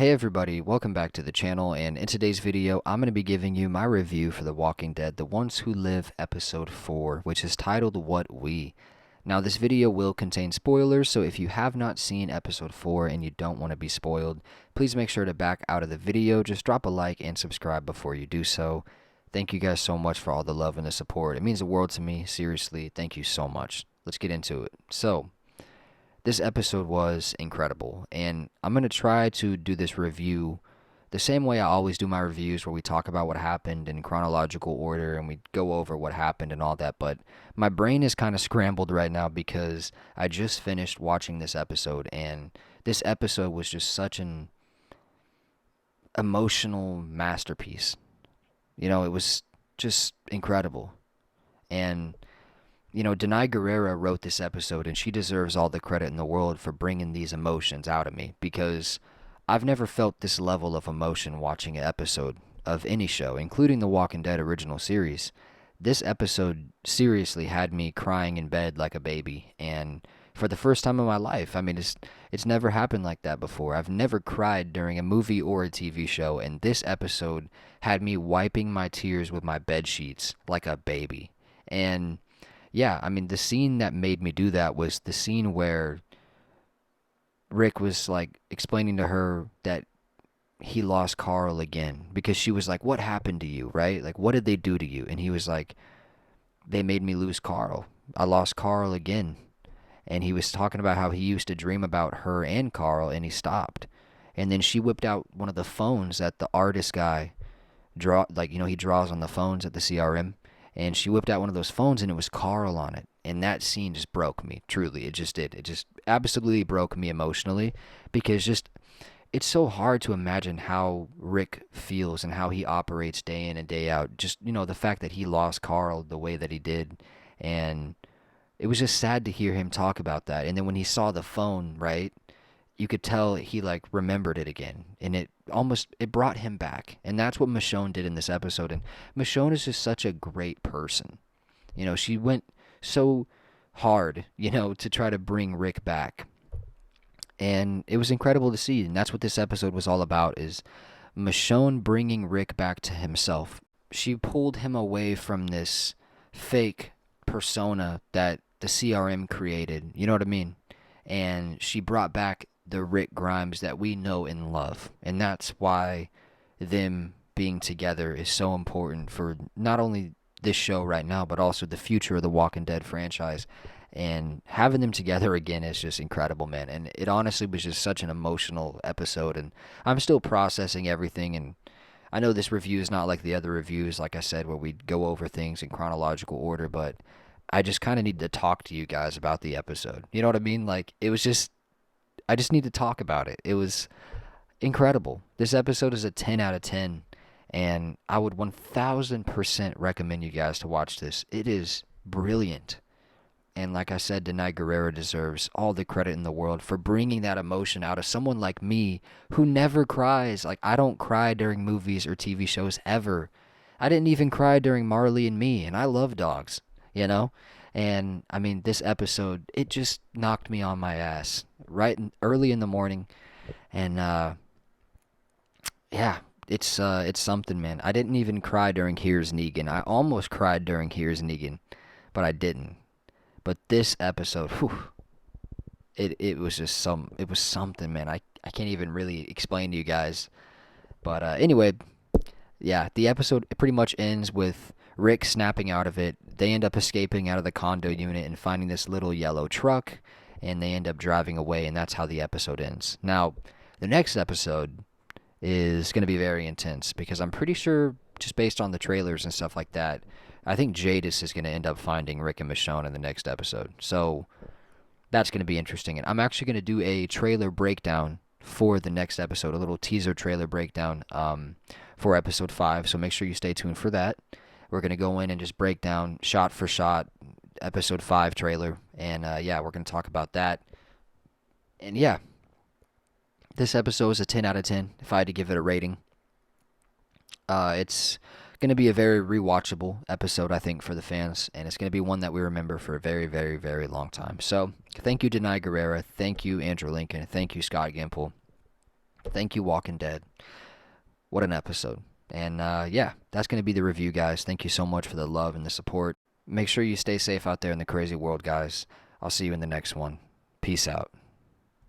Hey everybody, welcome back to the channel, and in today's video I'm going to be giving you my review for The Walking Dead The Ones Who Live episode 4, which is titled What We. Now this video will contain spoilers, so if you have not seen episode 4 and you don't want to be spoiled, please make sure to back out of the video, just drop a like and subscribe before you do so. Thank you guys so much for all the love and the support. It means the world to me, seriously, thank you so much. Let's get into it. This episode was incredible, and I'm going to try to do this review the same way I always do my reviews, where we talk about what happened in chronological order and we go over what happened and all that. But my brain is kind of scrambled right now because I just finished watching this episode, and this episode was just such an emotional masterpiece. It was just incredible. And Denai Guerrera wrote this episode, and she deserves all the credit in the world for bringing these emotions out of me, because I've never felt this level of emotion watching an episode of any show, including the Walking Dead original series. This episode seriously had me crying in bed like a baby, and for the first time in my life. I mean, it's never happened like that before. I've never cried during a movie or a TV show, and this episode had me wiping my tears with my bed sheets like a baby. And yeah, I mean, the scene that made me do that was the scene where Rick was like explaining to her that he lost Carl again, because she was like, "What happened to you, right? Like, what did they do to you?" And he was like, "They made me lose Carl. I lost Carl again." And he was talking about how he used to dream about her and Carl, and he stopped. And then she whipped out one of the phones that the artist guy he draws on the phones at the CRM, and she whipped out one of those phones, and it was Carl on it. And that scene just broke me. Truly, it just did. It just absolutely broke me emotionally, because just it's so hard to imagine how Rick feels and how he operates day in and day out. Just, the fact that he lost Carl the way that he did, and it was just sad to hear him talk about that. And then when he saw the phone, right, you could tell he like remembered it again, and it brought him back. And that's what Michonne did in this episode. And Michonne is just such a great person. She went so hard, to try to bring Rick back. And it was incredible to see, and that's what this episode was all about, is Michonne bringing Rick back to himself. She pulled him away from this fake persona that the CRM created, you know what I mean? And she brought back the Rick Grimes that we know and love. And that's why them being together is so important for not only this show right now, but also the future of the Walking Dead franchise. And having them together again is just incredible, man. And it honestly was just such an emotional episode, and I'm still processing everything. And I know this review is not like the other reviews, like I said, where we go over things in chronological order, but I just kind of need to talk to you guys about the episode. You know what I mean? Like, I just need to talk about it. It was incredible. This episode is a 10 out of 10, and I would 1000% recommend you guys to watch this. It is brilliant. And like I said, Denai Guerrero deserves all the credit in the world for bringing that emotion out of someone like me who never cries. Like, I don't cry during movies or TV shows ever. I didn't even cry during Marley and Me, and I love dogs, you know? And I mean, this episode, it just knocked me on my ass early in the morning. And yeah, it's something, man. I didn't even cry during Here's Negan. I almost cried during Here's Negan, but I didn't. But this episode, whew, it was just it was something, man. I can't even really explain to you guys. But anyway, yeah, the episode pretty much ends with Rick snapping out of it. They end up escaping out of the condo unit and finding this little yellow truck, and they end up driving away, and that's how the episode ends. Now, the next episode is going to be very intense, because I'm pretty sure, just based on the trailers and stuff like that, I think Jadis is going to end up finding Rick and Michonne in the next episode. So that's going to be interesting. And I'm actually going to do a trailer breakdown for the next episode, a little teaser trailer breakdown for episode 5. So make sure you stay tuned for that. We're going to go in and just break down shot for shot episode 5 trailer. And yeah, we're going to talk about that. And yeah, this episode is a 10 out of 10 if I had to give it a rating. It's going to be a very rewatchable episode, I think, for the fans, and it's going to be one that we remember for a very, very, very long time. So thank you, Denai Guerrera. Thank you, Andrew Lincoln. Thank you, Scott Gimple. Thank you, Walking Dead. What an episode. And yeah, that's going to be the review, guys. Thank you so much for the love and the support. Make sure you stay safe out there in the crazy world, guys. I'll see you in the next one. Peace out.